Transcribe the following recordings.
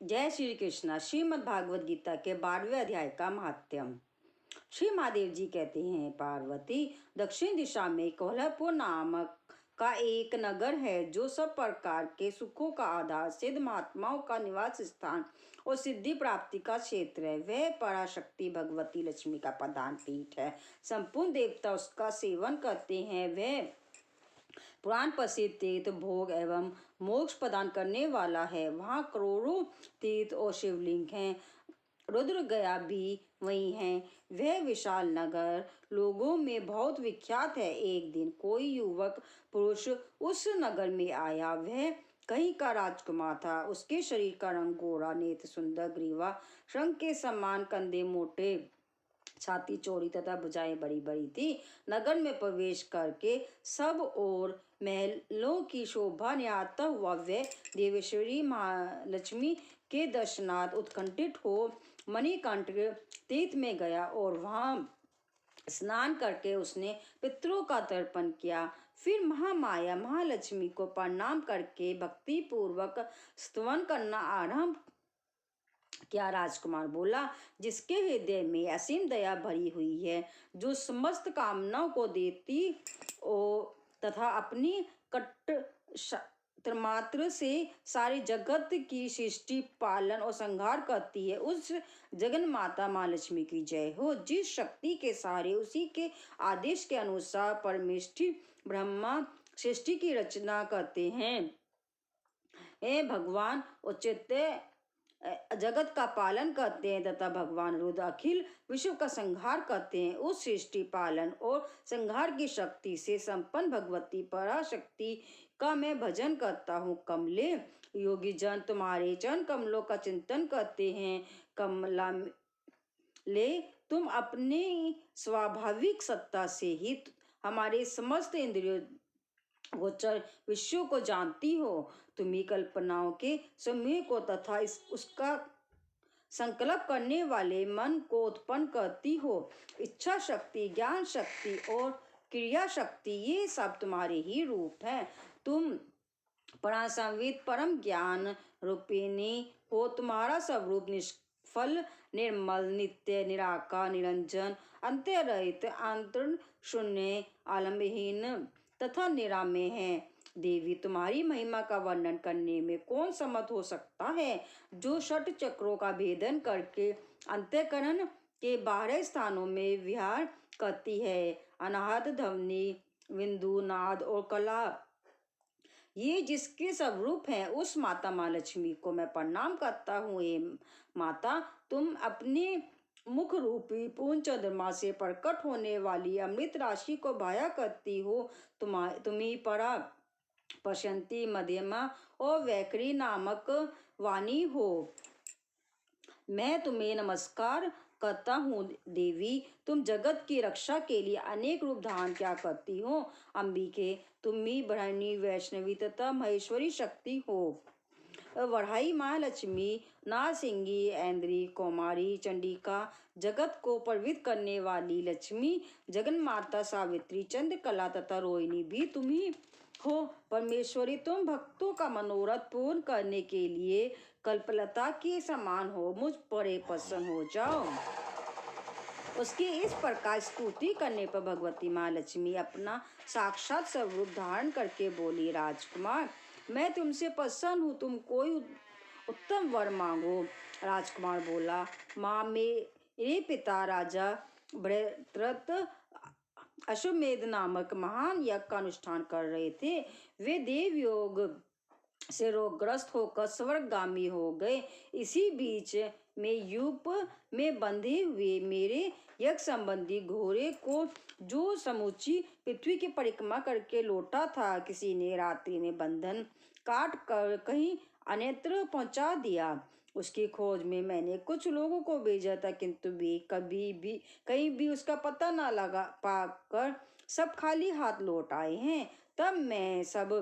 जय श्री कृष्णा। श्रीमद् भागवत गीता के 12वें अध्याय का महात्म्य। श्री महादेव जी कहते हैं, पार्वती, दक्षिण दिशा में कोल्हापुर नामक का एक नगर है जो सब प्रकार के सुखों का आधार, सिद्ध महात्माओं का निवास स्थान और सिद्धि प्राप्ति का क्षेत्र है। वह पराशक्ति भगवती लक्ष्मी का प्रधान पीठ है। संपूर्ण देवता उसका सेवन करते हैं। वह पुराण प्रसिद्ध तीर्थ भोग एवं मोक्ष प्रदान करने वाला है। वहाँ करोड़ों तीर्थ और शिवलिंग हैं। रुद्र गया भी वही है। वह विशाल नगर लोगों में बहुत विख्यात है। एक दिन कोई युवक पुरुष उस नगर में आया। वह कहीं का राजकुमार था। उसके शरीर का रंग गोरा, नेत्र सुंदर, ग्रीवा शंख के समान, कंधे मोटे, छाती चौड़ी तथा भुजाएं बड़ी बड़ी थी। नगर में प्रवेश करके सब और महलों की शोभा निहारता हुआ वह देवेश्वरी महालक्ष्मी के दर्शनार्थ उत्कंठित हो मणिकंठ तीर्थ में गया और वहां स्नान करके उसने पितरों का तर्पण किया। फिर महामाया महालक्ष्मी को प्रणाम करके भक्ति पूर्वक स्तवन करना आरंभ क्या। राजकुमार बोला, जिसके हृदय में असीम दया भरी हुई है, जो समस्त कामनाओं को देती और तथा अपनी कट मात्र से सारे जगत की सृष्टि, पालन और संहार करती है, उस जगन माता माँ लक्ष्मी की जय हो। जिस शक्ति के सहारे उसी के आदेश के अनुसार परमेष्ठी ब्रह्मा सृष्टि की रचना करते हैं, भगवान उचित जगत का पालन करते हैं तथा भगवान रुद्र अखिल विश्व का संहार करते हैं। उस सृष्टि, पालन और संहार की शक्ति से संपन्न भगवती पराशक्ति का मैं भजन करता हूँ। कमले योगी जन तुम्हारे चरण कमलों का चिंतन करते हैं। कमला ले तुम अपनी स्वाभाविक सत्ता से ही हमारे समस्त इंद्रियों गोचर विश्व को जानती हो। तुम्ही कल्पनाओं के समूह को तथा उसका संकल्प करने वाले मन को उत्पन्न करती हो। इच्छा शक्ति, ज्ञान शक्ति और क्रिया शक्ति, ये सब तुम्हारे ही रूप हैं। तुम परासंवित परम ज्ञान रूपिणी हो। तुम्हारा स्वरूप निष्फल, निर्मल, नित्य, निराकार, निरंजन, अंतरहित, आंतरण शून्य, आलम्बहीन तथा निरामय है। देवी, तुम्हारी महिमा का वर्णन करने में कौन समर्थ हो सकता है, जो षट चक्रों का भेदन करके अंतःकरण के 12 स्थानों में विहार करती है। अनाहत, ध्वनि, बिंदु, नाद और कला, ये जिसके स्वरूप हैं, उस माता माँ लक्ष्मी को मैं प्रणाम करता हूँ। हे माता, तुम अपने मुख रूपी पूर्ण चंद्रमा से प्रकट होने वाली अमृत राशि को भाया करती हो। तुम्ही परा, पश्यंती, मध्यमा और वैखरी नामक वाणी हो। मैं तुम्हें नमस्कार करता हूँ। देवी, तुम जगत की रक्षा के लिए अनेक रूप धारण क्या करती हो। अंबिके, तुम ही ब्रह्मणी, वैष्णवी तथा महेश्वरी शक्ति हो। वढ़ाई महालक्ष्मी, नारसिंगी, ऐन्द्री, कौमारी, चंडिका, जगत को प्रवृत्त करने वाली लक्ष्मी, जगन माता सावित्री, चंद्रकला तथा रोहिणी भी तुम ही हो। परमेश्वरी, तुम भक्तों का मनोरथ पूर्ण करने के लिए कल्पलता के समान हो। मुझ पर प्रसन्न हो जाओ। उसकी इस प्रकार स्तुति करने पर भगवती महालक्ष्मी अपना साक्षात स्वरूप धारण करके बोली, राजकुमार, मैं तुमसे प्रसन्न हूँ। तुम कोई उत्तम वर मांगो। राजकुमार बोला, माँ, मेरे पिता राजा भरत अश्वमेध नामक महान यज्ञ का अनुष्ठान कर रहे थे। वे देव योग से रोगग्रस्त होकर स्वर्गगामी हो गए। इसी बीच में यूप में बंधे हुए मेरे यज्ञ संबंधी घोड़े को, जो समूची पृथ्वी की परिक्रमा करके लौटा था, किसी ने रात्रि में बंधन काट कर कहीं अन्यत्र पहुंचा दिया। उसकी खोज में मैंने कुछ लोगों को भेजा था, किंतु वे कहीं भी उसका पता न लगा पाकर सब खाली हाथ लौट आए हैं। तब मैं सब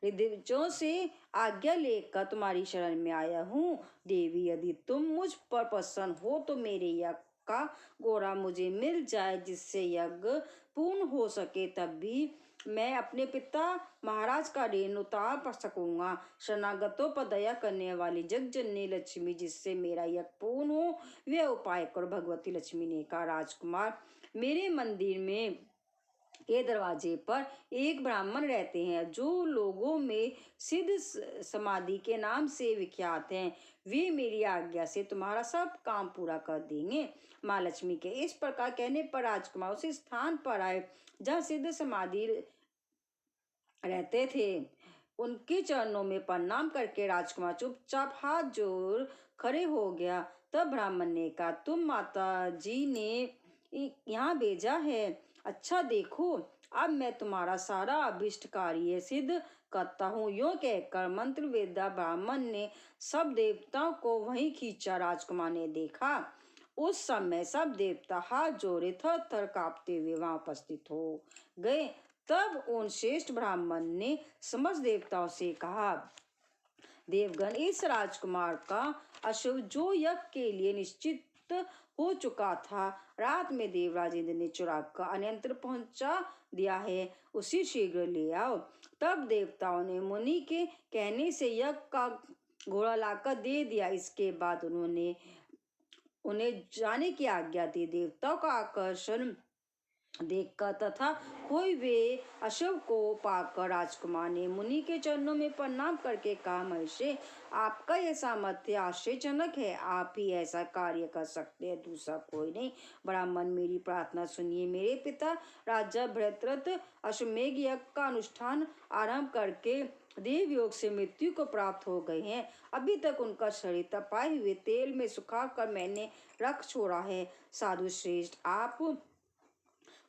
ऋद्विजों से आज्ञा लेकर तुम्हारी शरण में आया हूँ। देवी, यदि तुम मुझ पर प्रसन्न हो तो मेरे यज्ञ का घोड़ा मुझे मिल जाए, जिससे यज्ञ पूर्ण हो सके। तब भी मैं अपने पिता महाराज का ऋण उतार सकूंगा। शरणागतों पर दया करने वाली जगजननी लक्ष्मी, जिससे मेरा यज्ञ पूर्ण हो, वह उपाय करो। भगवती लक्ष्मी ने कहा, राजकुमार, मेरे मंदिर में के दरवाजे पर एक ब्राह्मण रहते हैं जो लोगों में सिद्ध समाधि के नाम से विख्यात हैं। वे मेरी आज्ञा से तुम्हारा सब काम पूरा कर देंगे। माँ लक्ष्मी के इस प्रकार कहने पर राजकुमार उस स्थान पर आए जहाँ सिद्ध समाधि रहते थे। उनके चरणों में प्रणाम करके राजकुमार चुपचाप हाथ जोड़ खड़े हो गया। तब ब्राह्मण ने कहा, तुम माता जी ने यहाँ भेजा है। अच्छा देखो, अब मैं तुम्हारा सारा अभिष्ट कार्य सिद्ध करता हूँ। यूं कहकर मंत्र वेदा ब्राह्मण ने सब देवताओं को वहीं खींचा। राजकुमार ने देखा उस समय सब देवता हाथ जोड़े थर थर कांपते हुए वहां उपस्थित हो गए। तब उन श्रेष्ठ ब्राह्मण ने समस्त देवताओं से कहा, देवगण, इस राजकुमार का अशुभ जो यज्ञ के लिए निश्चित हो चुका था, रात में देवराज इंद्र ने चुरा कर अन्यंत्र पहुंचा दिया है। उसी शीघ्र ले आओ। तब देवताओं ने मुनि के कहने से यज्ञ का घोड़ा लाकर दे दिया। इसके बाद उन्होंने उन्हें जाने की आज्ञा दी। देवताओं का आकर्षण देखकर तथा खोए हुए अशुभ को पाकर राजकुमार ने मुनि के चरणों में प्रणाम करके कहा, महर्षि, आपका यह सामर्थ्य आश्चर्यजनक है। आप ही ऐसा कार्य कर सकते हैं, दूसरा कोई नहीं। ब्राह्मण, मेरी प्रार्थना सुनिए। मेरे पिता राजा भरतरथ अश्वमेघ यज्ञ का अनुष्ठान आरंभ करके देव योग से मृत्यु को प्राप्त हो गए हैं। अभी तक उनका शरीर तपाए हुए तेल में सुखाकर मैंने रख छोड़ा है। साधु श्रेष्ठ, आप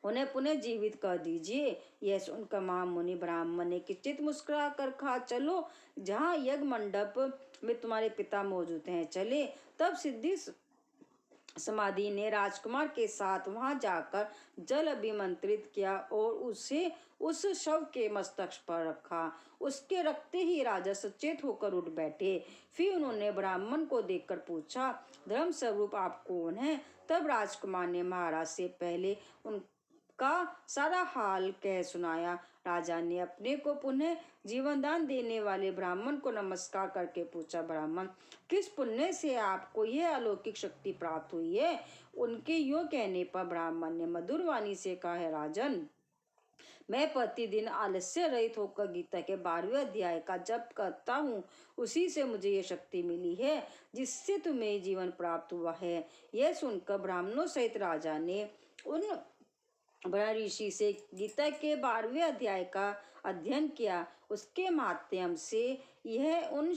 उन्हें पुनः जीवित कर दीजिए। यह सुनकर महामुनि ब्राह्मण ने किंचित मुस्कुरा कर कहा, चलो, जहाँ यज्ञ मंडप में तुम्हारे पिता मौजूद हैं, चले। तब सिद्धि समाधि ने राजकुमार के साथ वहां जाकर जल अभिमंत्रित किया और उसे उस शव के मस्तक पर रखा। उसके रखते ही राजा सचेत होकर उठ बैठे। फिर उन्होंने ब्राह्मण को देखकर पूछा, धर्म स्वरूप आप कौन हैं? तब राजकुमार ने महाराज से पहले उनका सारा हाल कह सुनाया। राजा ने अपने को पुनः जीवन दान देने वाले ब्राह्मण को नमस्कार करके पूछा, ब्राह्मण, किस पुण्य से आपको यह अलौकिक शक्ति प्राप्त हुई है? उनके यूं कहने पर ब्राह्मण ने मधुर वाणी से कहा, है राजन, मैं प्रतिदिन आलस्य रहित होकर गीता के 12वें अध्याय का जप करता हूँ। उसी से मुझे ये शक्ति मिली है जिससे तुम्हें जीवन प्राप्त हुआ है। यह सुनकर ब्राह्मणों सहित राजा ने उन बड़ा ऋषि से गीता के 12वें अध्याय का अध्ययन किया। उसके माध्यम से यह उन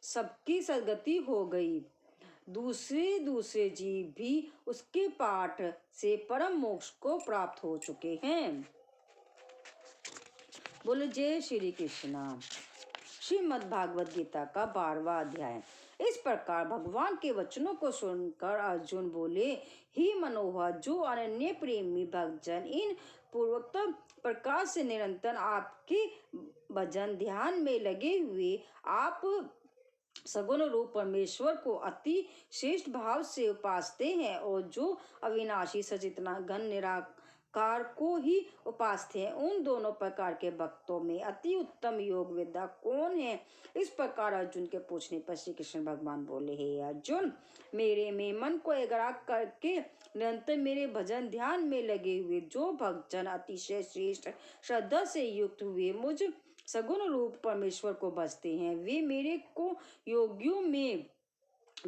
सबकी सदगति हो गई। दूसरे दूसरे जीव भी उसके पाठ से परम मोक्ष को प्राप्त हो चुके हैं। बोलो जय श्री कृष्णा। श्रीमद् भागवत गीता का 12वां अध्याय। इस प्रकार भगवान के वचनों को सुनकर अर्जुन बोले, ही मनोहर, जो अनन्य प्रेमी भक्तजन इन पूर्वोक्त प्रकार से निरंतर आपके भजन ध्यान में लगे हुए आप सगुण रूप परमेश्वर को अति श्रेष्ठ भाव से उपासते हैं और जो अविनाशी सचितना घन निराकार को ही उपासते हैं, उन दोनों प्रकार के भक्तों में अति उत्तम योग वेदा कौन है? इस प्रकार अर्जुन के पूछने पर श्री कृष्ण भगवान बोले, हे अर्जुन, मेरे में मन को एकाग्र करके निरंतर मेरे भजन ध्यान में लगे हुए जो भक्तजन अतिशय श्रेष्ठ श्रद्धा से युक्त हुए मुझ सगुण रूप परमेश्वर को भजते हैं, वे मेरे को योगियों में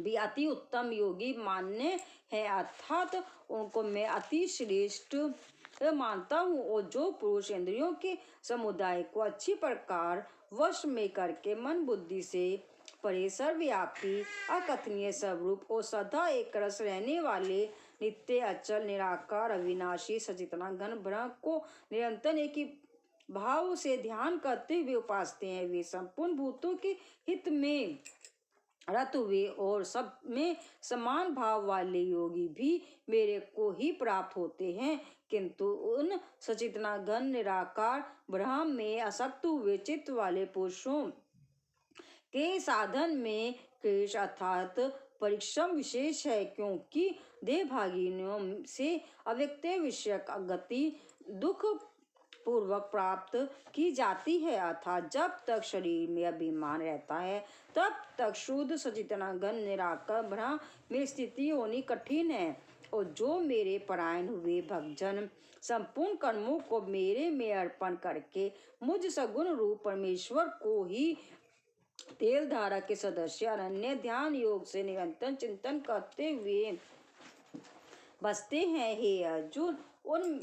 भी अति उत्तम योगी मान्य है, अर्थात उनको मैं अति श्रेष्ठ मानता हूँ। और जो पुरुष इंद्रियों के समुदाय को अच्छी प्रकार वश में करके मन बुद्धि से परे सर्वव्यापी अकथनीय स्वरूप और सदा एक रस रहने वाले नित्य अचल निराकार अविनाशी सचितना घन ब्रह्म को निरंतर एक ही भाव से ध्यान करते हुए उपासते हैं, वे संपूर्ण भूतों के हित में रत हुए और सब में समान भाव वाले योगी भी मेरे को ही प्राप्त होते हैं। किंतु उन सचितना घन निराकार ब्रह्म में आसक्त हुए चित्त वाले पुरुषों के साधन में क्लेश अर्थात परिश्रम विशेष है, क्योंकि देह भागिनियों से अव्यक्त विषयक गति दुख पूर्वक प्राप्त की जाती है, अर्थात जब तक शरीर में अभिमान रहता है तब तक शुद्ध सचेतनाघन निराकार ब्रह्म में स्थिति होनी कठिन है। और जो मेरे परायण हुए भक्तजन संपूर्ण कर्मों को मेरे में अर्पण करके मुझ सगुण रूप परमेश्वर को ही तेल धारा के सदस्य अनन्य ध्यान योग से निरंतर चिंतन करते हुए बसते हैं, हे अर्जुन, उन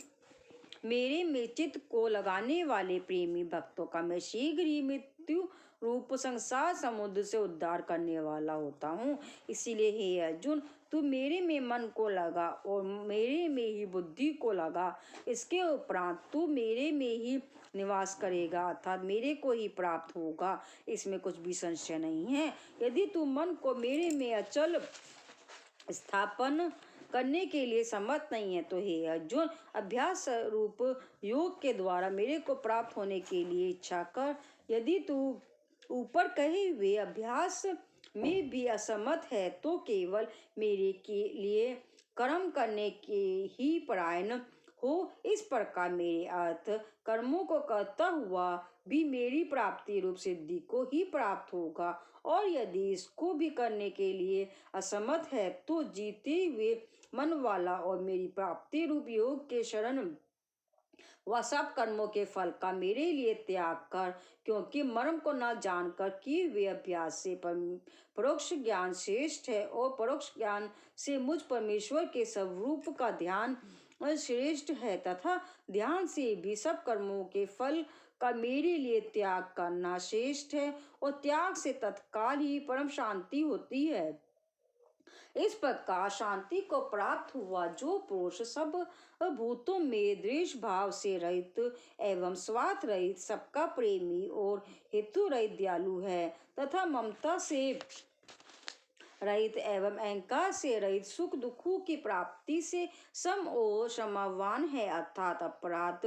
मेरे में चित्त को लगाने वाले प्रेमी भक्तों का मैं शीघ्र ही मृत्यु रूप संसार समुद्र से उद्धार करने वाला होता हूँ। इसीलिए हे अर्जुन, तू मेरे में मन को लगा और मेरे में ही बुद्धि को लगा। इसके उपरांत तू मेरे में ही निवास करेगा, अर्थात मेरे को ही प्राप्त होगा, इसमें कुछ भी संशय नहीं है। यदि तू मन को मेरे में अचल स्थापन करने के लिए समर्थ नहीं है तो हे अर्जुन, अभ्यास रूप योग के द्वारा मेरे को प्राप्त होने के लिए इच्छा कर। यदि तू ऊपर कहे हुए अभ्यास में भी असमर्थ है तो केवल मेरे के लिए कर्म करने के ही परायण हो। इस प्रकार मेरे अर्थ कर्मों को करता हुआ भी मेरी प्राप्ति रूप सिद्धि को ही प्राप्त होगा, और यदि इसको भी करने के लिए असमर्थ है तो जीते हुए मन वाला और मेरी प्राप्ति रूप योग के शरण वह सब कर्मों के फल का मेरे लिए त्याग कर, क्योंकि मर्म को न जानकर किए हुए अभ्यास से परोक्ष ज्ञान श्रेष्ठ है और परोक्ष ज्ञान से मुझ परमेश्वर के स्वरूप का ध्यान श्रेष्ठ है, तथा ध्यान से भी सब कर्मों के फल का मेरे लिए त्याग करना श्रेष्ठ है, और त्याग से तत्काल ही परम शांति होती है। इस प्रकार शांति को प्राप्त हुआ जो पुरुष सब भूतों में द्वेष भाव से रहित एवं स्वार्थ रहित, सबका प्रेमी और हेतु रहित दयालु है, तथा ममता से रहित एवं अहंकार से रहित, सुख दुखों की प्राप्ति से सम और क्षमावान है, अर्थात अपराध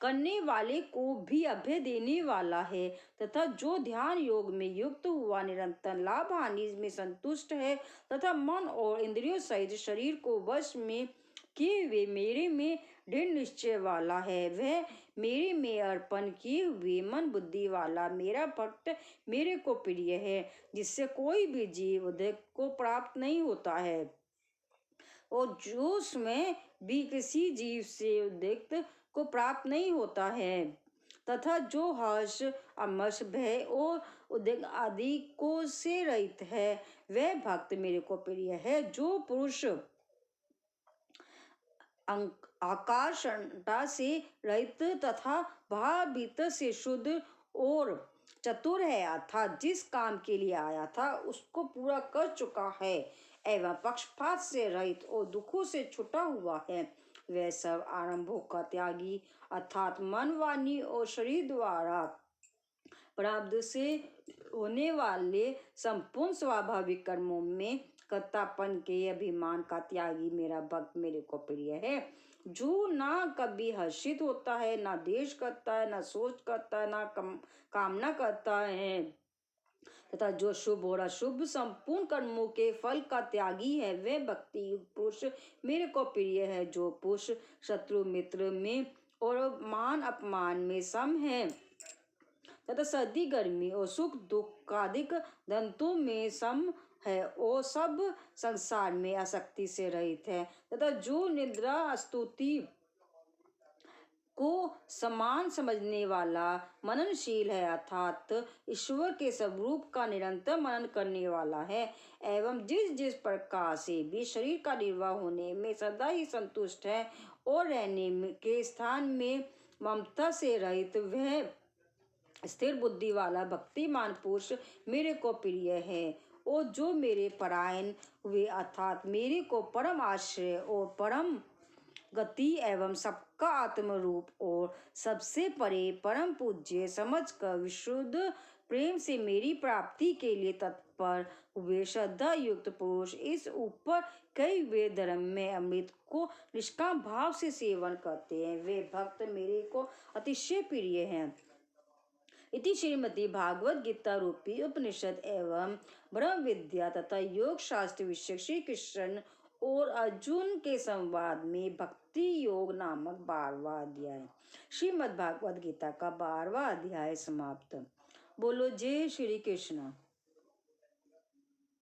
करने वाले को भी अभय देने वाला है, तथा जो ध्यान योग में युक्त हुआ निरंतर लाभ हानि में संतुष्ट है, तथा मन और इंद्रियों सहित शरीर को वश में किए हुए मेरे में दृढ़ निश्चय वाला है, वह मेरे में अर्पण किए हुए मन बुद्धि वाला मेरा भक्त मेरे को प्रिय है, जिससे कोई भी जीव उद्योग को प्राप्त नहीं होता है, और जो उसमें भी किसी जीव से उद्रिक्त को प्राप्त नहीं होता है, तथा जो हर्ष अमर्ष भय और उद्वेग आदि को से रहित है, वह भक्त मेरे को प्रिय है। जो पुरुष आकर्षणता से रहित तथा बाहर भीतर से शुद्ध और चतुर है, अर्थात जिस काम के लिए आया था उसको पूरा कर चुका है, एवं पक्षपात से रहित और दुखों से छुटा हुआ है, वह सब आरंभों का त्यागी, अर्थात मन वाणी और शरीर द्वारा प्रारब्ध से होने वाले संपूर्ण स्वाभाविक कर्मों में कर्तापन के अभिमान का त्यागी मेरा भक्त मेरे को प्रिय है। जो ना कभी हर्षित होता है, ना द्वेष करता है, ना सोच करता है, ना कामना करता है, तथा जो शुभ और अशुभ संपूर्ण कर्मों के फल का त्यागी है, वह भक्ति युक्त पुरुष मेरे को प्रिय है। जो पुरुष शत्रु मित्र में और मान अपमान में सम है, तथा सर्दी गर्मी और सुख दुख आदिक दंतों में सम है, और सब संसार में आसक्ति से रहित है, तथा जो निद्रा स्तुति को समान समझने वाला मननशील है, अर्थात ईश्वर के स्वरूप का निरंतर मनन करने वाला है, एवं जिस जिस प्रकार से भी शरीर का निर्वाह होने में सदा ही संतुष्ट है और रहने के स्थान में ममता से रहित, वह स्थिर बुद्धि वाला भक्तिमान पुरुष मेरे को प्रिय है। और जो मेरे परायण हुए, अर्थात मेरे को परम आश्रय और परम गति एवं सबका आत्म रूप और सबसे परे परम पूज्य समझकर विशुद्ध प्रेम से मेरी प्राप्ति के लिए तत्पर हुए श्रद्धा युक्त पुरुष इस ऊपर कई हुए धर्म में अमृत को निष्काम भाव से सेवन करते हैं, वे भक्त मेरे को अतिशय प्रिय हैं। इति श्रीमद् भागवत गीता रूपी उपनिषद एवं ब्रह्म विद्या तथा योग शास्त्र विषय श्री कृष्ण और अर्जुन के संवाद में भक्ति योग नामक 12वां अध्याय। श्रीमद् भागवत गीता का 12वां अध्याय समाप्त। बोलो जय श्री कृष्ण।